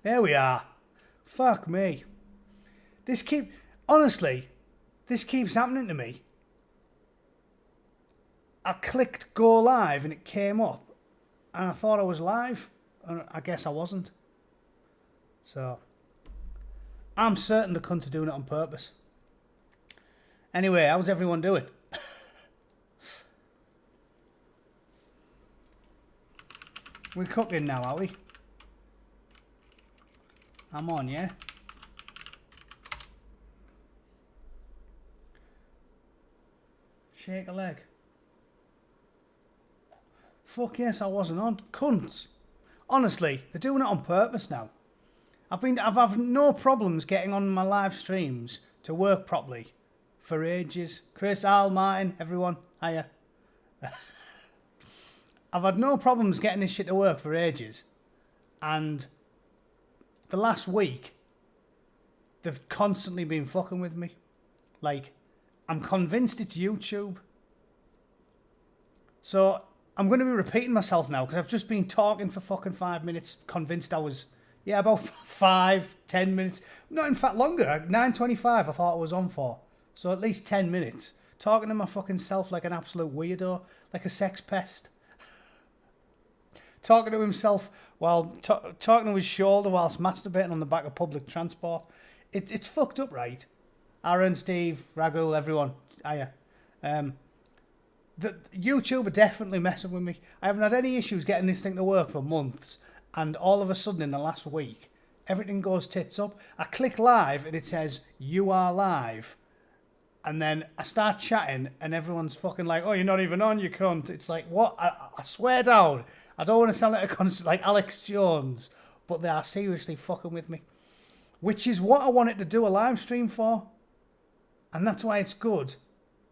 Here we are. Fuck me. Honestly, this keeps happening to me. I clicked go live and it came up and I thought I was live and I guess I wasn't. So, I'm certain the cunts are doing it on purpose. Anyway, how's everyone doing? We're cooking now, are we? I'm on, yeah? Shake a leg. Fuck yes, I wasn't on. Cunts. Honestly, they're doing it on purpose now. I've had no problems getting on my live streams to work properly for ages. Chris, Al, Martin, everyone, hiya. I've had no problems getting this shit to work for ages. And the last week, they've constantly been fucking with me. Like, I'm convinced it's YouTube. So, I'm going to be repeating myself now because I've just been talking for fucking 5 minutes, convinced I was, yeah, about 5-10 minutes. No, in fact, longer. 9:25 I thought I was on for. So at least 10 minutes. Talking to my fucking self like an absolute weirdo, like a sex pest. Talking to himself while talking to his shoulder whilst masturbating on the back of public transport. It's fucked up, right? Aaron, Steve, Ragul, everyone. Hiya. The YouTube are definitely messing with me. I haven't had any issues getting this thing to work for months. And all of a sudden in the last week, everything goes tits up. I click live and it says, you are live. And then I start chatting and everyone's fucking like, oh, you're not even on, you cunt. It's like, what? I swear down. I don't want to sound like Alex Jones, but they are seriously fucking with me. Which is what I wanted to do a live stream for. And that's why it's good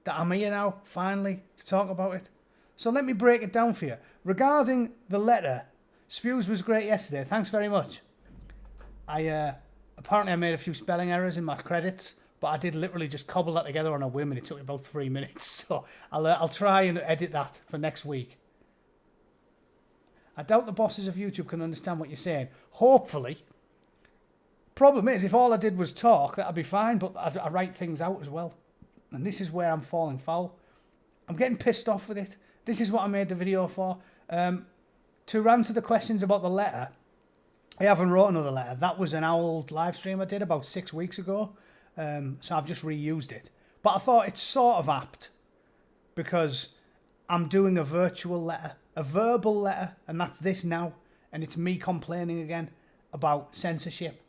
that I'm here now, finally, to talk about it. So let me break it down for you. Regarding the letter, Spews was great yesterday. Thanks very much. Apparently I made a few spelling errors in my credits, but I did literally just cobble that together on a whim and it took me about 3 minutes. So I'll try and edit that for next week. I doubt the bosses of YouTube can understand what you're saying. Hopefully. Problem is, if all I did was talk, that'd be fine, but I write things out as well. And this is where I'm falling foul. I'm getting pissed off with it. This is what I made the video for. To answer the questions about the letter, I haven't wrote another letter. That was an old live stream I did about 6 weeks ago. So I've just reused it. But I thought it's sort of apt because I'm doing a virtual letter, a verbal letter, and that's this now. And it's me complaining again about censorship.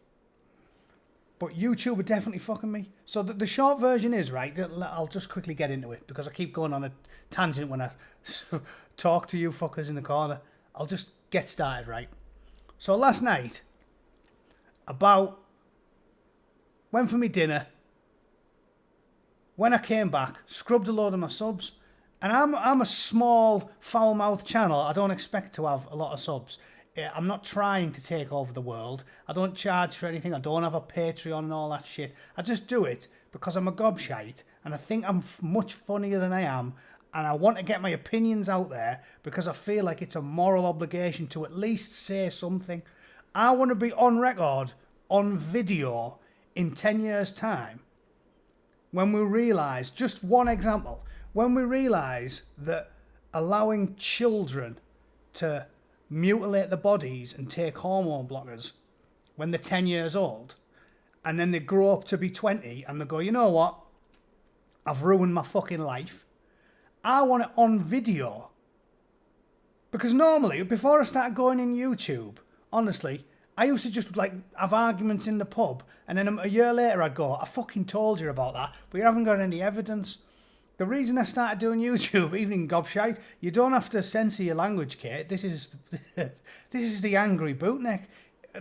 But YouTube are definitely fucking me. So the short version is, right, I'll just quickly get into it because I keep going on a tangent when I talk to you fuckers in the corner. I'll just get started, right? So last night, went for me dinner. When I came back, scrubbed a load of my subs. And I'm a small, foul-mouthed channel. I don't expect to have a lot of subs. I'm not trying to take over the world. I don't charge for anything. I don't have a Patreon and all that shit. I just do it because I'm a gobshite and I think I'm much funnier than I am and I want to get my opinions out there because I feel like it's a moral obligation to at least say something. I want to be on record, on video, in 10 years' time when we realise, just one example, when we realise that allowing children to mutilate the bodies and take hormone blockers when they're 10 years old and then they grow up to be 20 and they go, you know what, I've ruined my fucking life. I want it on video. Because normally, before I started going in YouTube, honestly, I used to just like have arguments in the pub and then a year later I'd go, I fucking told you about that, but you haven't got any evidence. The reason I started doing YouTube, even in gobshite, you don't have to censor your language, Kate. This is the angry bootneck.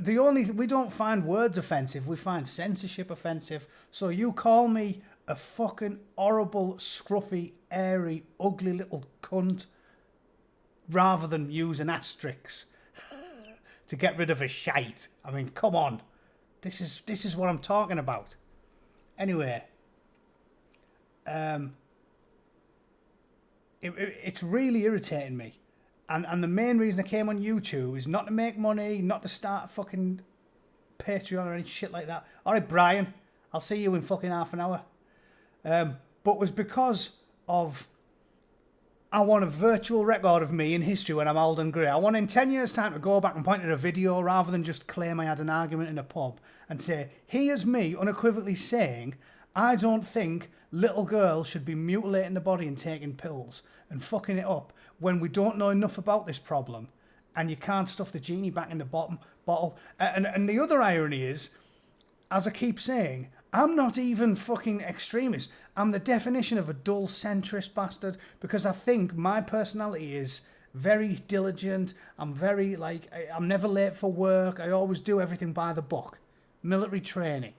We don't find words offensive, we find censorship offensive. So you call me a fucking horrible, scruffy, airy, ugly little cunt rather than use an asterisk to get rid of a shite. I mean, come on. This is what I'm talking about. Anyway, it's really irritating me. And the main reason I came on YouTube is not to make money, not to start fucking Patreon or any shit like that. All right, Brian, I'll see you in fucking half an hour. But was because of I want a virtual record of me in history when I'm old and grey. I want in 10 years' time to go back and point at a video rather than just claim I had an argument in a pub and say, here's me unequivocally saying I don't think little girls should be mutilating the body and taking pills and fucking it up when we don't know enough about this problem and you can't stuff the genie back in the bottle. And the other irony is, as I keep saying, I'm not even fucking extremist. I'm the definition of a dull centrist bastard because I think my personality is very diligent. I'm very, I'm never late for work. I always do everything by the book. Military training.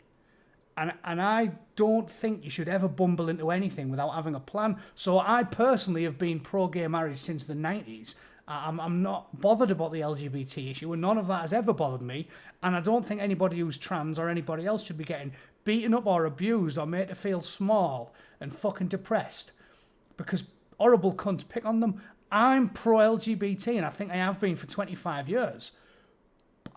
And I don't think you should ever bumble into anything without having a plan. So I personally have been pro-gay marriage since the 90s. I'm not bothered about the LGBT issue, and none of that has ever bothered me. And I don't think anybody who's trans or anybody else should be getting beaten up or abused or made to feel small and fucking depressed because horrible cunts pick on them. I'm pro-LGBT, and I think I have been for 25 years.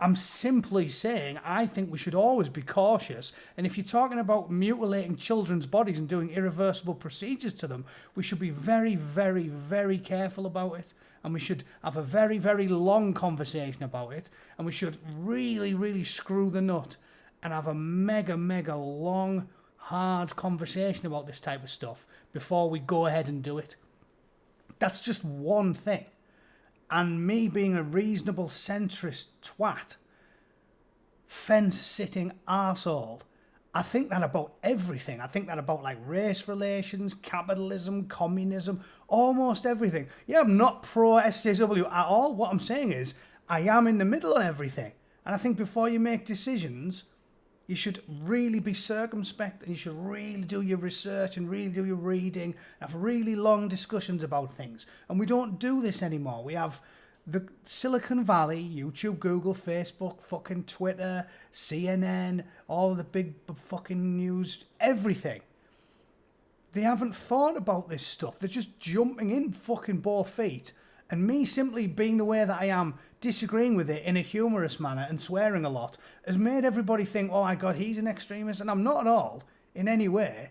I'm simply saying I think we should always be cautious. And if you're talking about mutilating children's bodies and doing irreversible procedures to them, we should be very, very, very careful about it. And we should have a very, very long conversation about it. And we should really, really screw the nut and have a mega, mega long, hard conversation about this type of stuff before we go ahead and do it. That's just one thing. And me being a reasonable centrist twat, fence-sitting arsehole, I think that about everything. I think that about race relations, capitalism, communism, almost everything. Yeah, I'm not pro-SJW at all. What I'm saying is I am in the middle on everything. And I think before you make decisions, you should really be circumspect and you should really do your research and really do your reading, have really long discussions about things. And we don't do this anymore. We have the Silicon Valley, YouTube, Google, Facebook, fucking Twitter, CNN, all of the big fucking news, everything. They haven't thought about this stuff. They're just jumping in fucking both feet. And me simply being the way that I am, disagreeing with it in a humorous manner and swearing a lot, has made everybody think, oh my God, he's an extremist. And I'm not at all, in any way.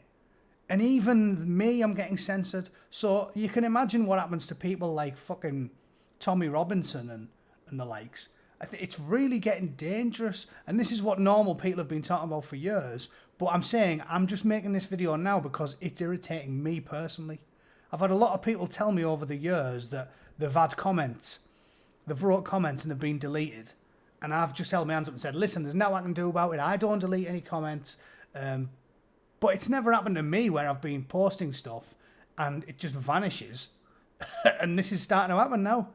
And even me, I'm getting censored. So you can imagine what happens to people like fucking Tommy Robinson and the likes. It's really getting dangerous. And this is what normal people have been talking about for years. But I'm saying, I'm just making this video now because it's irritating me personally. I've had a lot of people tell me over the years that they've had comments, they've wrote comments and they've been deleted. And I've just held my hands up and said, listen, there's nothing I can do about it. I don't delete any comments. But it's never happened to me where I've been posting stuff and it just vanishes. And this is starting to happen now.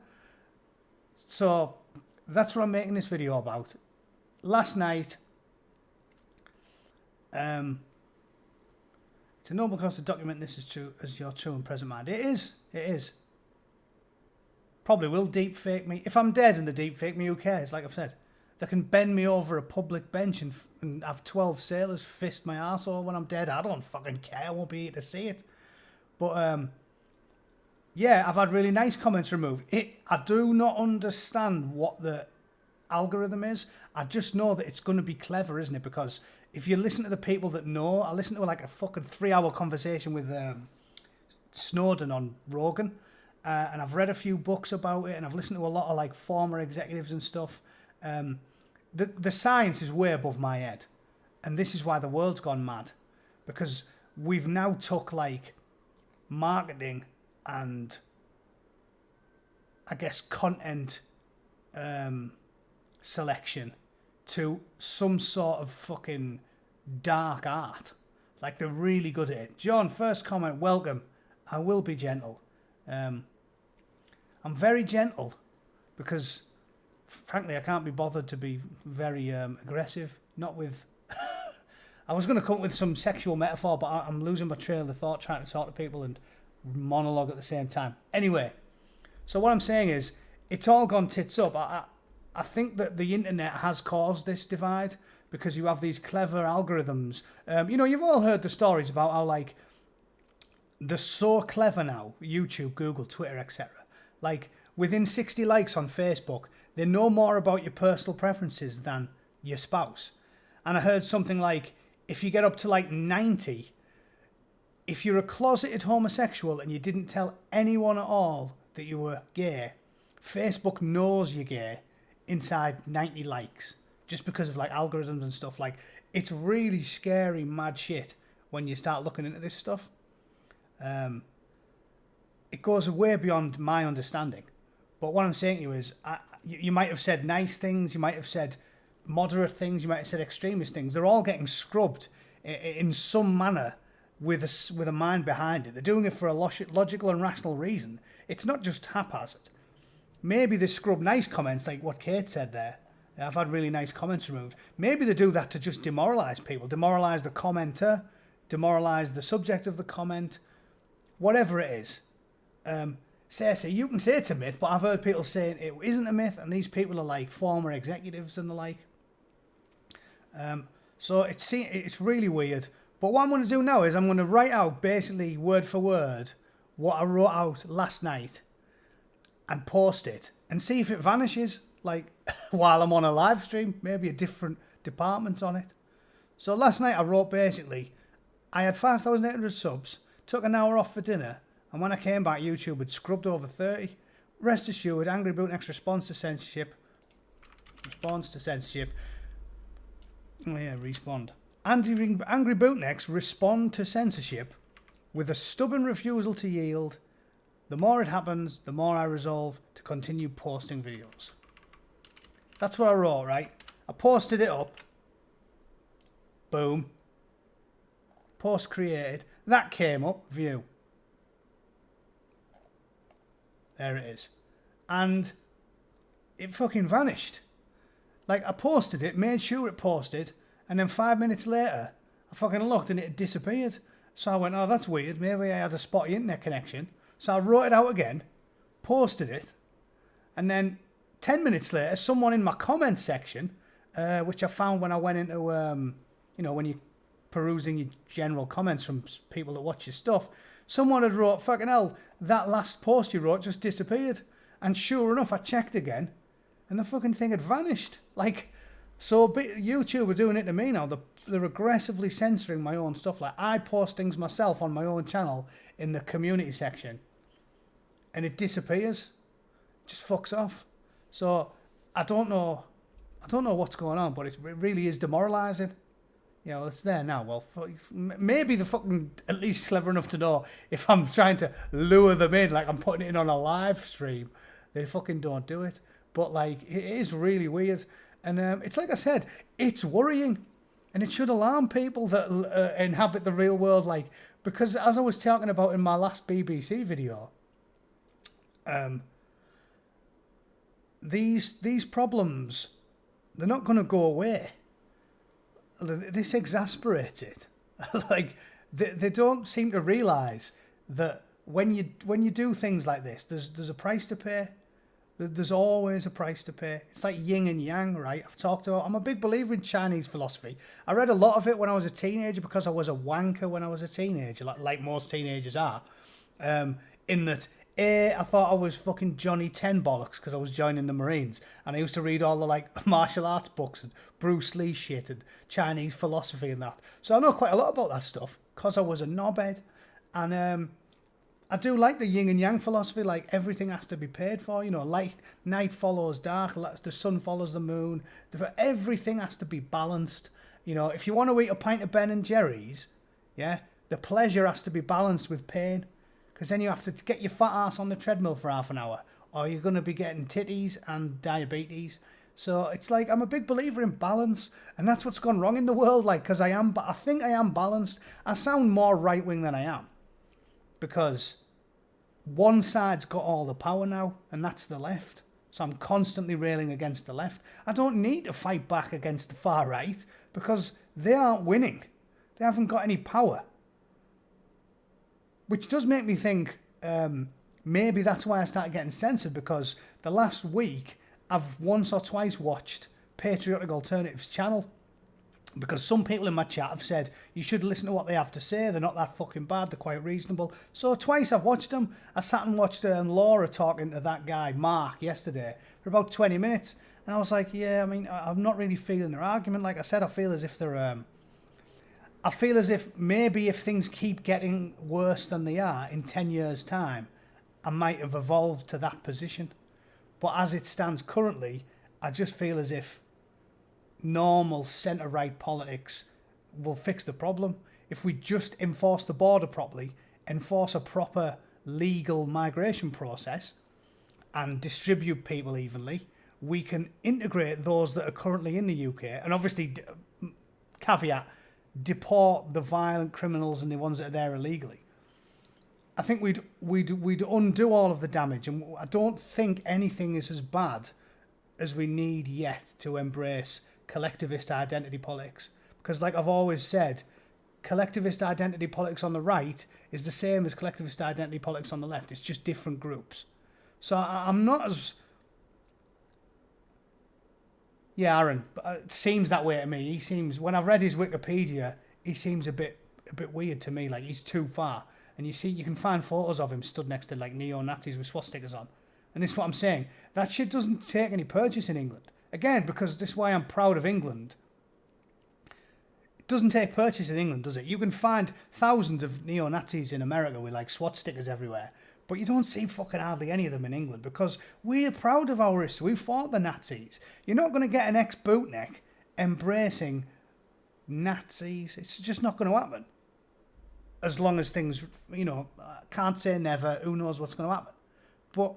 So that's what I'm making this video about. Last night, it's a noble cause to document this as your true and present mind. It is. Probably will deep fake me. If I'm dead and they deep fake me, who cares? Like I've said, they can bend me over a public bench and have 12 sailors fist my arsehole when I'm dead. I don't fucking care. I won't be here to see it. But yeah, I've had really nice comments removed. I do not understand what the algorithm is. I just know that it's going to be clever, isn't it? Because if you listen to the people that know, I listened to a fucking 3-hour conversation with Snowden on Rogan, and I've read a few books about it, and I've listened to a lot of former executives and stuff. The science is way above my head, and this is why the world's gone mad, because we've now took marketing and I guess content selection to some sort of fucking dark art. They're really good at it. John, first comment, welcome. I will be gentle. I'm very gentle because, frankly, I can't be bothered to be very aggressive. Not with... I was going to come up with some sexual metaphor, but I'm losing my trail of thought trying to talk to people and monologue at the same time. Anyway, so what I'm saying is, it's all gone tits up. I think that the internet has caused this divide because you have these clever algorithms. You've all heard the stories about how, they're so clever now, YouTube, Google, Twitter, etc. Within 60 likes on Facebook, they know more about your personal preferences than your spouse. And I heard something like, if you get up to like 90, if you're a closeted homosexual and you didn't tell anyone at all that you were gay, Facebook knows you're gay inside 90 likes, just because of like algorithms and stuff. Like, it's really scary, mad shit when you start looking into this stuff. It goes way beyond my understanding. But what I'm saying to you is, you might have said nice things, you might have said moderate things, you might have said extremist things. They're all getting scrubbed in some manner with a mind behind it. They're doing it for a logical and rational reason. It's not just haphazard. Maybe they scrub nice comments like what Kate said there. I've had really nice comments removed. Maybe they do that to just demoralise people, demoralise the commenter, demoralise the subject of the comment, whatever it is. Say, you can say it's a myth, but I've heard people saying it isn't a myth, and these people are like former executives and the like. So it's really weird. But what I'm going to do now is I'm going to write out basically word for word what I wrote out last night and post it and see if it vanishes, like while I'm on a live stream, maybe a different department on it. So last night I wrote basically, I had 5,800 subs, took an hour off for dinner, and when I came back, YouTube had scrubbed over 30. Rest assured, Angry Bootneck's response to censorship. Oh yeah, respond. Angry Bootnecks respond to censorship with a stubborn refusal to yield. The more it happens, the more I resolve to continue posting videos. That's what I wrote, right? I posted it up. Boom. Post created. That came up. View. There it is. And it fucking vanished. Like, I posted it, made sure it posted, and then 5 minutes later, I fucking looked and it had disappeared. So I went, oh, that's weird. Maybe I had a spotty internet connection. So I wrote it out again, posted it, and then 10 minutes later, someone in my comments section, which I found when I went into, when you're perusing your general comments from people that watch your stuff, someone had wrote, fucking hell, that last post you wrote just disappeared. And sure enough, I checked again, and the fucking thing had vanished. Like, so YouTube are doing it to me now. They're aggressively censoring my own stuff. Like, I post things myself on my own channel in the community section, and it disappears. It just fucks off. So I don't know what's going on, but it really is demoralising. You know, it's there now. Well, maybe they're fucking at least clever enough to know if I'm trying to lure them in, like I'm putting it in on a live stream, they fucking don't do it. But like, it is really weird. And it's like I said, it's worrying. And it should alarm people that inhabit the real world. Like, because as I was talking about in my last BBC video, these problems, they're not going to go away. This exasperates it. Like, they don't seem to realise that when you do things like this, there's a price to pay. There's always a price to pay. It's like yin and yang, right? I'm a big believer in Chinese philosophy. I read a lot of it when I was a teenager because I was a wanker when I was a teenager, like most teenagers are. In that, I thought I was fucking Johnny 10 bollocks because I was joining the Marines, and I used to read all the like martial arts books and Bruce Lee shit and Chinese philosophy and that. So I know quite a lot about that stuff because I was a knobhead. And I do like the yin and yang philosophy, like everything has to be paid for, you know, light, night follows dark, the sun follows the moon, everything has to be balanced. You know, if you want to eat a pint of Ben & Jerry's, yeah, the pleasure has to be balanced with pain, because then you have to get your fat ass on the treadmill for half an hour, or you're going to be getting titties and diabetes. So it's like, I'm a big believer in balance, and that's what's gone wrong in the world, like, because I think I am balanced. I sound more right-wing than I am, because one side's got all the power now, and that's the left. So I'm constantly railing against the left. I don't need to fight back against the far right, because they aren't winning. They haven't got any power. Which does make me think, maybe that's why I started getting censored, because the last week I've once or twice watched Patriotic Alternatives channel, Because some people in my chat have said, you should listen to what they have to say. They're not that fucking bad. They're quite reasonable. So twice I've watched them. I sat and watched Laura talking to that guy, Mark, yesterday for about 20 minutes. And I was like, yeah, I mean, I'm not really feeling their argument. Like I said, I feel as if they're... I feel as if maybe if things keep getting worse than they are in 10 years' time, I might have evolved to that position. But as it stands currently, I just feel as if normal centre-right politics will fix the problem. If we just enforce the border properly, enforce a proper legal migration process, and distribute people evenly, we can integrate those that are currently in the UK. And obviously, caveat, deport the violent criminals and the ones that are there illegally. I think we'd undo all of the damage, and I don't think anything is as bad as we need yet to embrace collectivist identity politics. Because like I've always said, collectivist identity politics on the right is the same as collectivist identity politics on the left. It's just different groups. So I'm not as... Yeah, Aaron, it seems that way to me. He seems, when I've read his Wikipedia, he seems a bit weird to me. Like he's too far. And you can find photos of him stood next to like neo-Nazis with swastikas on. And this is what I'm saying. That shit doesn't take any purchase in England. Again, because this is why I'm proud of England. It doesn't take purchase in England, does it? You can find thousands of neo-Nazis in America with like SWAT stickers everywhere. But you don't see fucking hardly any of them in England because we're proud of our history. We fought the Nazis. You're not going to get an ex-Bootneck embracing Nazis. It's just not going to happen. As long as things, can't say never. Who knows what's going to happen. But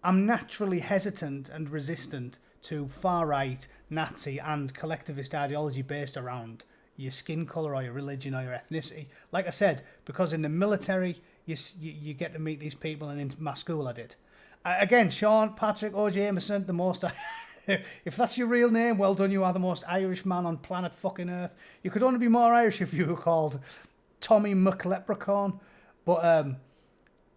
I'm naturally hesitant and resistant to far-right, Nazi and collectivist ideology based around your skin colour or your religion or your ethnicity. Like I said, because in the military, you get to meet these people, and in my school I did. Again, Sean, Patrick, O.J. Emerson, the most... if that's your real name, well done, you are the most Irish man on planet fucking Earth. You could only be more Irish if you were called Tommy McLeprechaun. But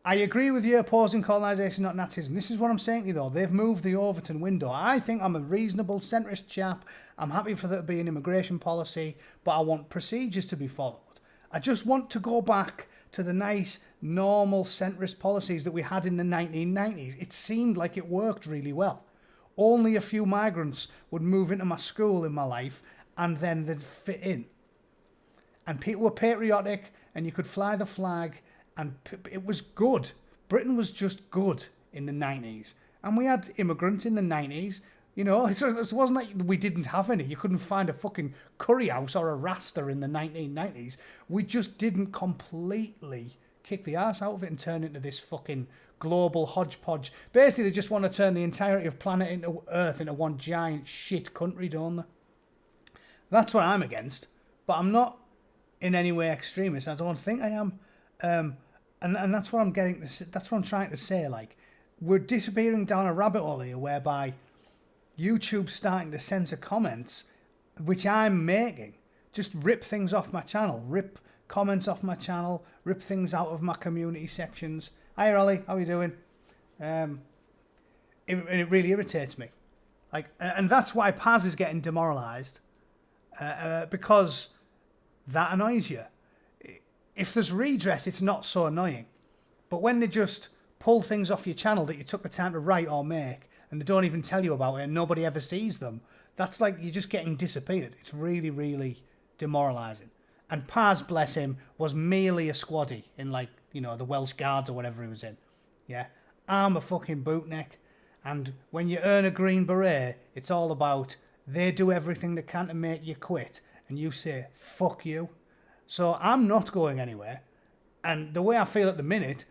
I agree with you opposing colonisation, not Nazism. This is what I'm saying to you, though. They've moved the Overton window. I think I'm a reasonable centrist chap. I'm happy for there to be an immigration policy, but I want procedures to be followed. I just want to go back to the nice, normal centrist policies that we had in the 1990s. It seemed like it worked really well. Only a few migrants would move into my school in my life, and then they'd fit in. And people were patriotic, and you could fly the flag, and it was good. Britain was just good in the 90s. And we had immigrants in the 90s. It wasn't like we didn't have any. You couldn't find a fucking curry house or a Rasta in the 1990s. We just didn't completely kick the arse out of it and turn into this fucking global hodgepodge. Basically, they just want to turn the entirety of planet Earth into one giant shit country, don't they? That's what I'm against. But I'm not in any way extremist. I don't think I am. And that's what I'm getting. That's what I'm trying to say. Like, we're disappearing down a rabbit hole here whereby YouTube's starting to censor comments, which I'm making. Just rip things off my channel, rip comments off my channel, rip things out of my community sections. Hi, Ollie, how are you doing? It really irritates me. Like, and that's why Paz is getting demoralised, because that annoys you. If there's redress, it's not so annoying. But when they just pull things off your channel that you took the time to write or make, and they don't even tell you about it, and nobody ever sees them, that's like you're just getting disappeared. It's really, really demoralising. And Paz, bless him, was merely a squaddy in, like, the Welsh Guards or whatever he was in. Yeah? I'm a fucking bootneck. And when you earn a green beret, it's all about they do everything they can to make you quit. And you say, fuck you. So I'm not going anywhere. And the way I feel at the minute,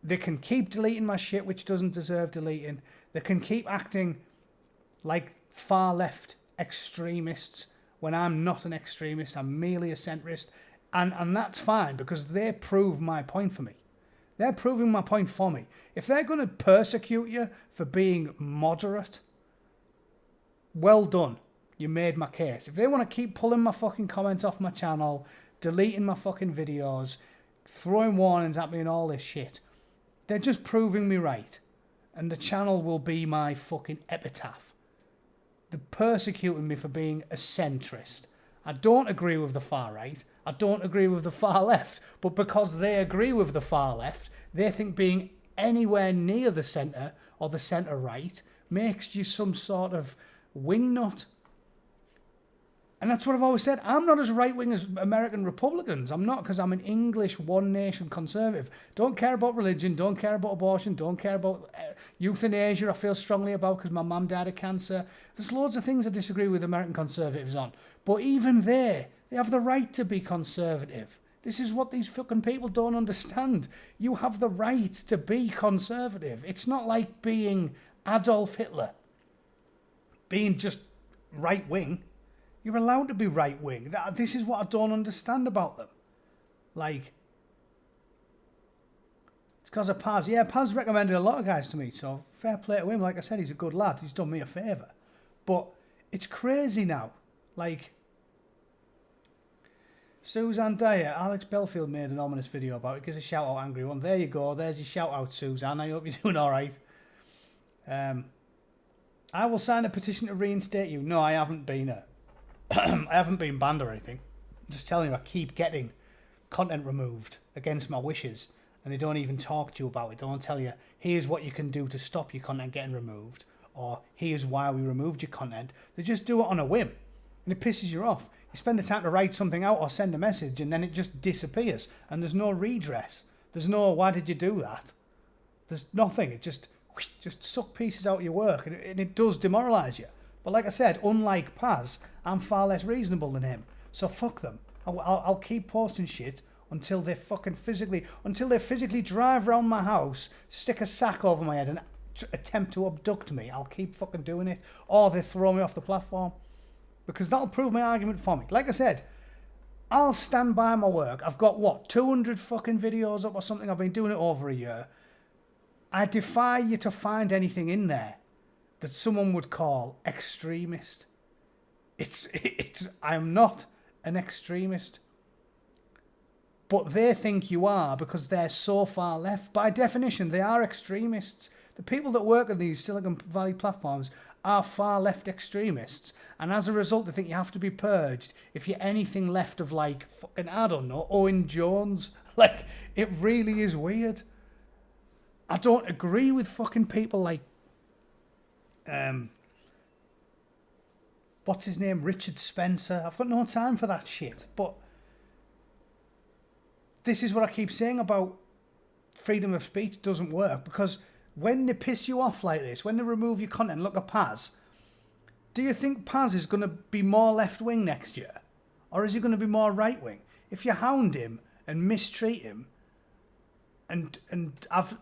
they can keep deleting my shit, which doesn't deserve deleting. They can keep acting like far left extremists when I'm not an extremist. I'm merely a centrist. And that's fine because they prove my point for me. They're proving my point for me. If they're going to persecute you for being moderate, well done. You made my case. If they want to keep pulling my fucking comments off my channel, deleting my fucking videos, throwing warnings at me and all this shit, they're just proving me right. And the channel will be my fucking epitaph. They're persecuting me for being a centrist. I don't agree with the far right. I don't agree with the far left. But because they agree with the far left, they think being anywhere near the centre or the centre right makes you some sort of wingnut. And that's what I've always said. I'm not as right-wing as American Republicans. I'm not, because I'm an English one-nation conservative. Don't care about religion, don't care about abortion, don't care about euthanasia I feel strongly about because my mum died of cancer. There's loads of things I disagree with American conservatives on. But even they have the right to be conservative. This is what these fucking people don't understand. You have the right to be conservative. It's not like being Adolf Hitler, being just right-wing. You're allowed to be right-wing. This is what I don't understand about them. Like, it's because of Paz. Yeah, Paz recommended a lot of guys to me, so fair play to him. Like I said, he's a good lad. He's done me a favour. But it's crazy now. Like, Suzanne Dyer, Alex Belfield made an ominous video about it. Gives a shout out, Angry One. There you go. There's your shout out, Suzanne. I hope you're doing all right. I will sign a petition to reinstate you. No, I haven't been I haven't been banned or anything. I'm just telling you, I keep getting content removed against my wishes, and they don't even talk to you about it. They don't tell you, here's what you can do to stop your content getting removed, or here's why we removed your content. They just do it on a whim, and it pisses you off. You spend the time to write something out or send a message, and then it just disappears, and there's no redress. There's no, why did you do that? There's nothing. It just suck pieces out of your work, and it does demoralise you. But like I said, unlike Paz, I'm far less reasonable than him. So fuck them. I'll keep posting shit until they physically drive around my house, stick a sack over my head and attempt to abduct me. I'll keep fucking doing it. Or they throw me off the platform. Because that'll prove my argument for me. Like I said, I'll stand by my work. I've got, 200 fucking videos up or something. I've been doing it over a year. I defy you to find anything in there that someone would call extremist. I'm not an extremist. But they think you are because they're so far left. By definition, they are extremists. The people that work on these Silicon Valley platforms are far left extremists. And as a result, they think you have to be purged if you're anything left of, like, fucking, I don't know, Owen Jones. Like, it really is weird. I don't agree with fucking people like what's his name? Richard Spencer. I've got no time for that shit. But this is what I keep saying about freedom of speech doesn't work. Because when they piss you off like this, when they remove your content, look at Paz. Do you think Paz is going to be more left-wing next year? Or is he going to be more right-wing? If you hound him and mistreat him and have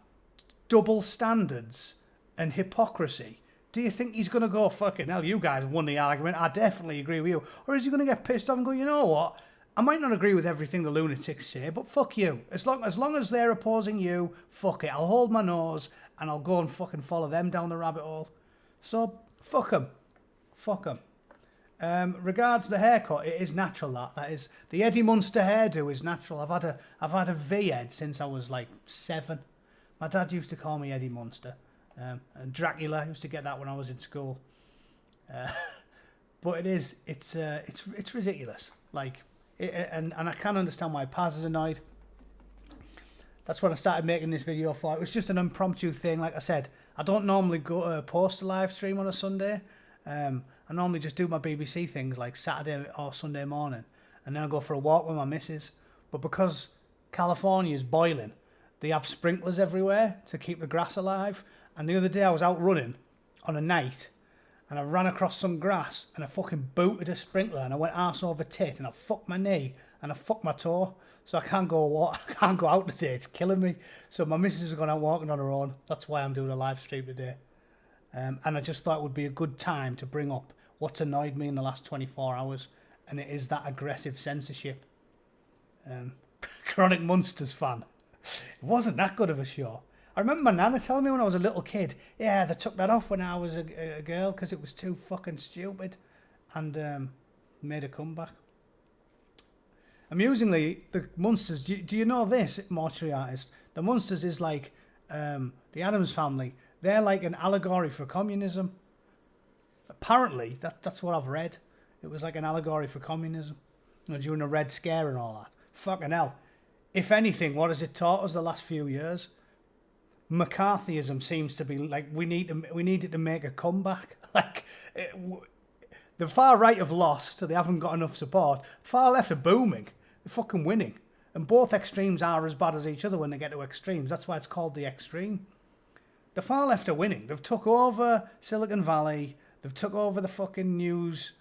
double standards and hypocrisy, do you think he's going to go, fucking hell, you guys won the argument, I definitely agree with you? Or is he going to get pissed off and go, you know what, I might not agree with everything the lunatics say, but fuck you. As long as they're opposing you, fuck it. I'll hold my nose and I'll go and fucking follow them down the rabbit hole. So, fuck them. Fuck them. Regards the haircut, it is natural. That is the Eddie Munster hairdo is natural. I've had a V-head since I was like 7. My dad used to call me Eddie Munster. And Dracula used to get that when I was in school. But it's ridiculous. Like, and I can understand why Paz is annoyed. That's what I started making this video for. It was just an impromptu thing. Like I said, I don't normally go post a live stream on a Sunday. I normally just do my BBC things like Saturday or Sunday morning, and then I go for a walk with my missus. But because California is boiling, they have sprinklers everywhere to keep the grass alive. And the other day I was out running on a night, and I ran across some grass, and I fucking booted a sprinkler, and I went arse over tit, and I fucked my knee, and I fucked my toe. So I can't go out today. It's killing me. So my missus is going out walking on her own. That's why I'm doing a live stream today. And I just thought it would be a good time to bring up what's annoyed me in the last 24 hours, and it is that aggressive censorship. Chronic Munsters fan. It wasn't that good of a show. I remember my nana telling me when I was a little kid, yeah, they took that off when I was a girl because it was too fucking stupid, and made a comeback. Amusingly, the Munsters, do you know this, mortuary artist? The Munsters is like the Addams Family. They're like an allegory for communism. Apparently, that's what I've read. It was like an allegory for communism, during the Red Scare and all that. Fucking hell. If anything, what has it taught us the last few years? McCarthyism seems to be like we needed to make a comeback. The far right have lost, so they haven't got enough support. Far left are booming. They're fucking winning. And both extremes are as bad as each other when they get to extremes. That's why it's called the extreme. The far left are winning. They've took over Silicon Valley. They've took over the fucking news.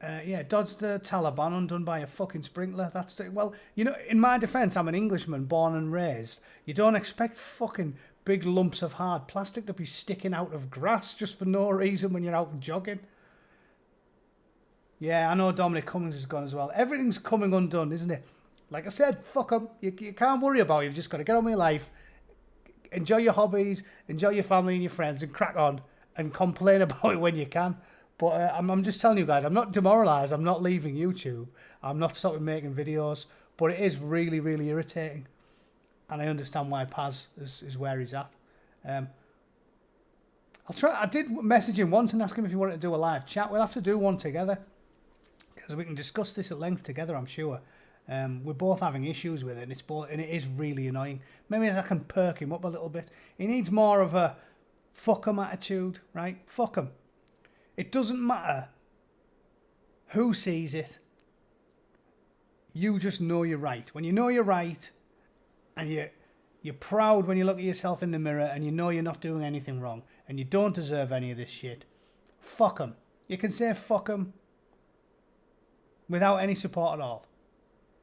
Dodged the Taliban undone by a fucking sprinkler. That's it. Well, in my defence, I'm an Englishman born and raised. You don't expect fucking big lumps of hard plastic to be sticking out of grass just for no reason when you're out jogging. Yeah, I know Dominic Cummings is gone as well. Everything's coming undone, isn't it? Like I said, fuck them. You can't worry about it. You've just got to get on with your life, enjoy your hobbies, enjoy your family and your friends, and crack on and complain about it when you can. But I'm just telling you guys, I'm not demoralised. I'm not leaving YouTube. I'm not stopping making videos. But it is really, really irritating. And I understand why Paz is where he's at. I'll try. I did message him once and ask him if he wanted to do a live chat. We'll have to do one together, because we can discuss this at length together, I'm sure. We're both having issues with it, and it is really annoying. Maybe I can perk him up a little bit. He needs more of a fuck 'em attitude, right? Fuck 'em. It doesn't matter who sees it. You just know you're right. When you know you're right, and you're proud when you look at yourself in the mirror, and you know you're not doing anything wrong, and you don't deserve any of this shit, fuck 'em. You can say fuck 'em without any support at all.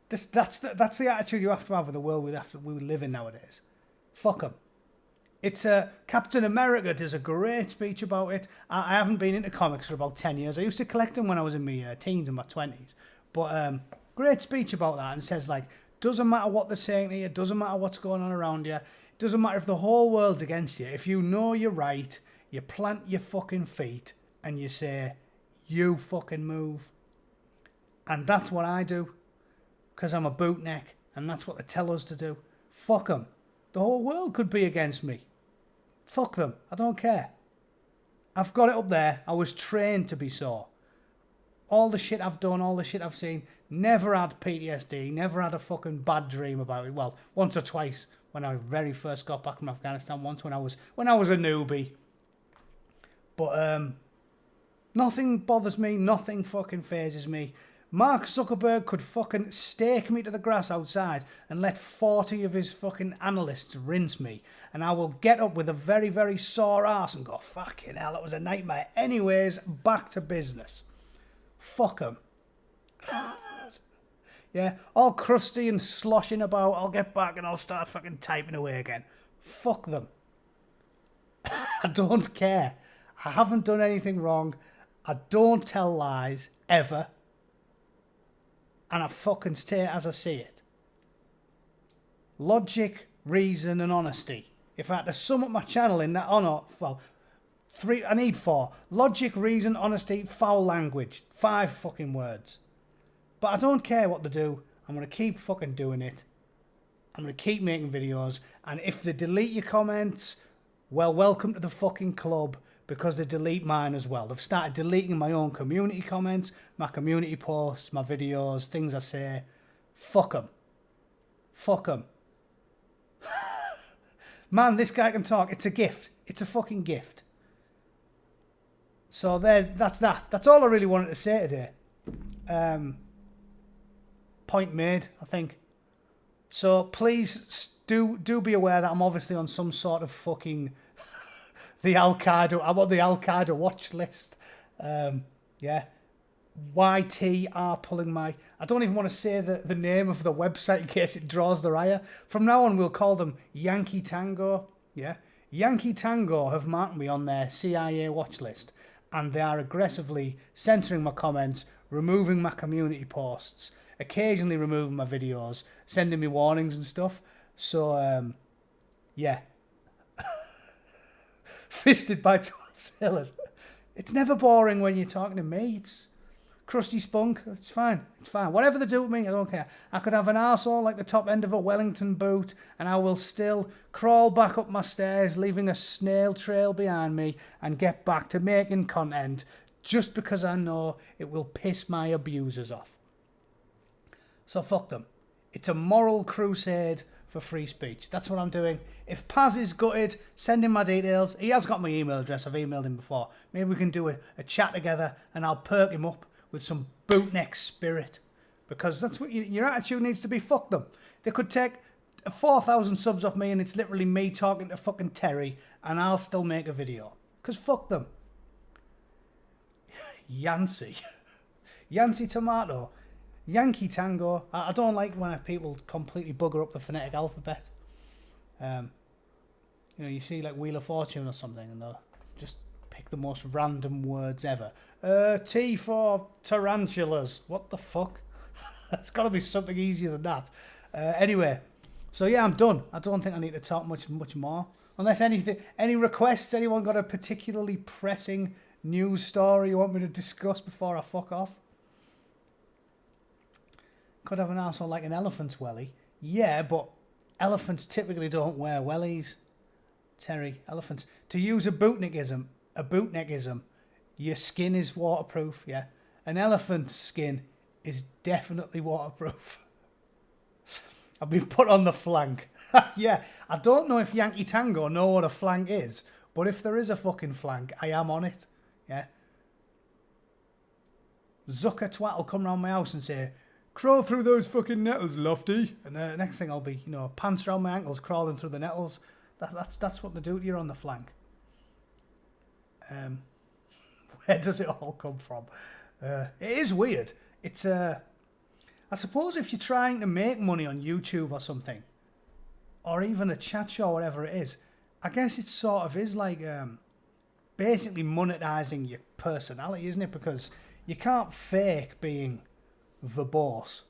That's the attitude you have to have with the world we live in nowadays. Fuck 'em. It's Captain America does a great speech about it. I haven't been into comics for about 10 years. I used to collect them when I was in my teens and my 20s. But great speech about that, and says, like, doesn't matter what they're saying to you, doesn't matter what's going on around you, doesn't matter if the whole world's against you. If you know you're right, you plant your fucking feet and you say, you fucking move. And that's what I do, because I'm a bootneck, and that's what they tell us to do. Fuck them. The whole world could be against me. Fuck them. I don't care. I've got it up there. I was trained to be so. All the shit I've done, all the shit I've seen, never had PTSD, never had a fucking bad dream about it. Well, once or twice when I very first got back from Afghanistan, once when I was a newbie. But nothing bothers me, nothing fucking phases me. Mark Zuckerberg could fucking stake me to the grass outside and let 40 of his fucking analysts rinse me, and I will get up with a very, very sore ass and go, fucking hell, that was a nightmare. Anyways, back to business. Fuck 'em. Yeah, all crusty and sloshing about, I'll get back and I'll start fucking typing away again. Fuck them. I don't care. I haven't done anything wrong. I don't tell lies, ever. And I fucking say it as I see it. Logic, reason, and honesty. If I had to sum up my channel in that, I need 4. Logic, reason, honesty, foul language. 5 fucking words. But I don't care what they do. I'm going to keep fucking doing it. I'm going to keep making videos. And if they delete your comments, well, welcome to the fucking club, because they delete mine as well. They've started deleting my own community comments, my community posts, my videos, things I say. Fuck them. Fuck them. Man, this guy can talk. It's a gift. It's a fucking gift. So that's that. That's all I really wanted to say today. Point made, I think. So please do be aware that I'm obviously on some sort of fucking I'm on the Al Qaeda watch list. Yeah. YT are pulling my... I don't even want to say the name of the website in case it draws their ire. From now on, we'll call them Yankee Tango. Yeah. Yankee Tango have marked me on their CIA watch list, and they are aggressively censoring my comments, removing my community posts, occasionally removing my videos, sending me warnings and stuff. So, yeah. Fisted by 12 sailors. It's never boring when you're talking to me. It's crusty spunk. It's fine. It's fine. Whatever they do with me, I don't care. I could have an arsehole like the top end of a Wellington boot, and I will still crawl back up my stairs, leaving a snail trail behind me, and get back to making content just because I know it will piss my abusers off. So fuck them. It's a moral crusade for free speech. That's what I'm doing. If Paz is gutted, send him my details. He has got my email address. I've emailed him before. Maybe we can do a chat together and I'll perk him up with some Bootneck spirit. Because that's what your attitude needs to be. Fuck them. They could take 4,000 subs off me and it's literally me talking to fucking Terry and I'll still make a video. Because fuck them. Yancey. Yancey Tomato. Yankee Tango. I don't like when people completely bugger up the phonetic alphabet. You see like Wheel of Fortune or something and they'll just pick the most random words ever. T for tarantulas. What the fuck? It's got to be something easier than that. Anyway, so yeah, I'm done. I don't think I need to talk much more. Unless any requests, anyone got a particularly pressing news story you want me to discuss before I fuck off? Could have an arsehole like an elephant's welly. Yeah, but elephants typically don't wear wellies. Terry, elephants. To use a bootneckism, your skin is waterproof, yeah. An elephant's skin is definitely waterproof. I've been put on the flank. Yeah, I don't know if Yankee Tango know what a flank is, but if there is a fucking flank, I am on it, yeah. Zucker twat will come round my house and say, crawl through those fucking nettles, Lofty. And the next thing I'll be, pants around my ankles, crawling through the nettles. That's what they do to you on the flank. Where does it all come from? It is weird. It's I suppose if you're trying to make money on YouTube or something, or even a chat show, whatever it is, I guess it sort of is like basically monetizing your personality, isn't it? Because you can't fake being verbose.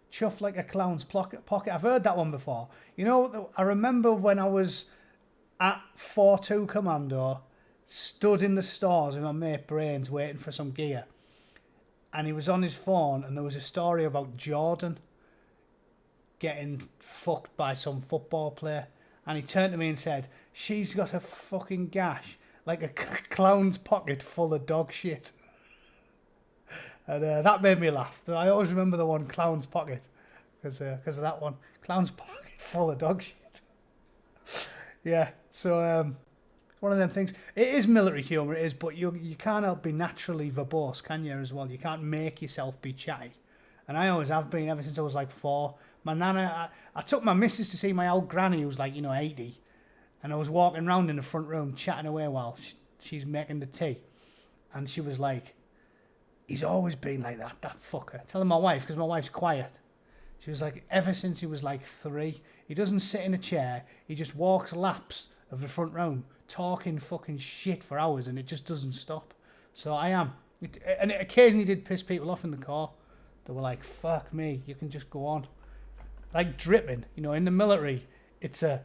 Chuff like a clown's pocket. I've heard that one before. I remember when I was at 4-2 Commando, stood in the stores with my mate Brains waiting for some gear. And he was on his phone and there was a story about Jordan getting fucked by some football player. And he turned to me and said, she's got a fucking gash like a clown's pocket full of dog shit. And that made me laugh. I always remember the one, Clown's Pocket, because of that one. Clown's Pocket full of dog shit. Yeah, so one of them things. It is military humour, it is, but you can't help be naturally verbose, can you, as well? You can't make yourself be chatty. And I always have been, ever since I was like 4. My nana, I took my missus to see my old granny, who was like, 80. And I was walking around in the front room, chatting away while she's making the tea. And she was like, he's always been like that fucker. Telling my wife, because my wife's quiet. She was like, ever since he was like 3, he doesn't sit in a chair. He just walks laps of the front room, talking fucking shit for hours, and it just doesn't stop. So I am. And it occasionally did piss people off in the car. They were like, fuck me, you can just go on. Like dripping, in the military, it's a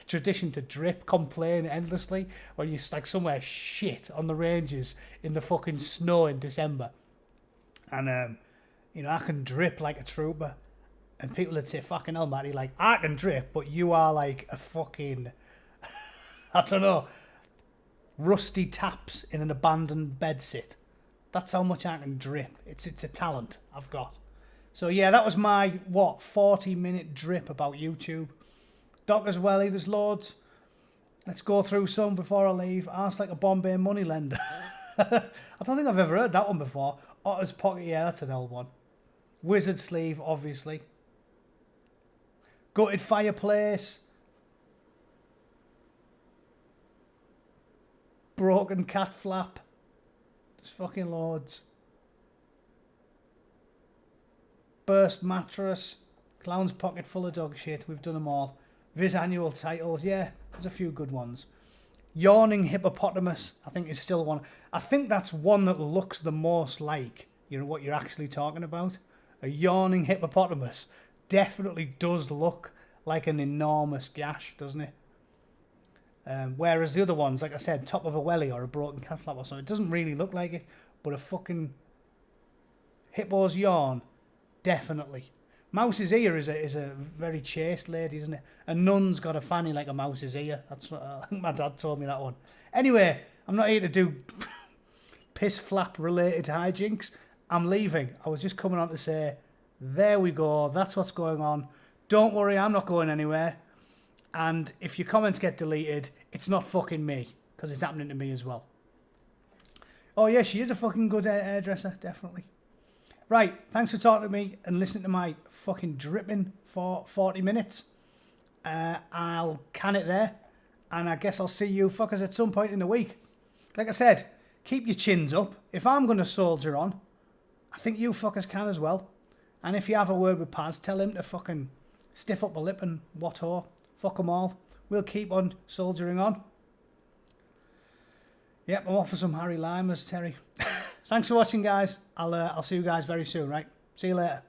tradition to drip, complain endlessly, or you're like somewhere shit on the ranges in the fucking snow in December. And, I can drip like a trooper. And people would say, fucking hell, Matty, like, I can drip, but you are like a fucking, I don't know, rusty taps in an abandoned bedsit. That's how much I can drip. It's a talent I've got. So yeah, that was my, 40-minute drip about YouTube. Docker's Welly, there's loads. Let's go through some before I leave. Arse like a Bombay moneylender. I don't think I've ever heard that one before. Otter's Pocket, yeah, that's an old one. Wizard Sleeve, obviously. Gutted Fireplace. Broken Cat Flap. There's fucking loads. Burst Mattress. Clown's Pocket full of dog shit. We've done them all. Viz annual titles. Yeah, there's a few good ones. Yawning Hippopotamus, I think, is still one. I think that's one that looks the most like, what you're actually talking about. A yawning hippopotamus definitely does look like an enormous gash, doesn't it? Whereas the other ones, like I said, top of a welly or a broken cat flap or something, it doesn't really look like it. But a fucking hippo's yawn, definitely. Mouse's ear is a very chaste lady, isn't it? A nun's got a fanny like a mouse's ear. That's what I think my dad told me that one. Anyway, I'm not here to do piss flap related hijinks, I'm leaving. I was just coming on to say, there we go. That's what's going on. Don't worry, I'm not going anywhere. And if your comments get deleted, it's not fucking me, because it's happening to me as well. Oh yeah, she is a fucking good hairdresser, definitely. Right, thanks for talking to me and listening to my fucking dripping for 40 minutes. I'll can it there, and I guess I'll see you fuckers at some point in the week. Like I said, keep your chins up. If I'm going to soldier on, I think you fuckers can as well. And if you have a word with Paz, tell him to fucking stiff up a lip and what ho. Fuck them all. We'll keep on soldiering on. Yep, I'm off for some Harry Limers, Terry. Thanks for watching, guys. I'll see you guys very soon, right? See you later.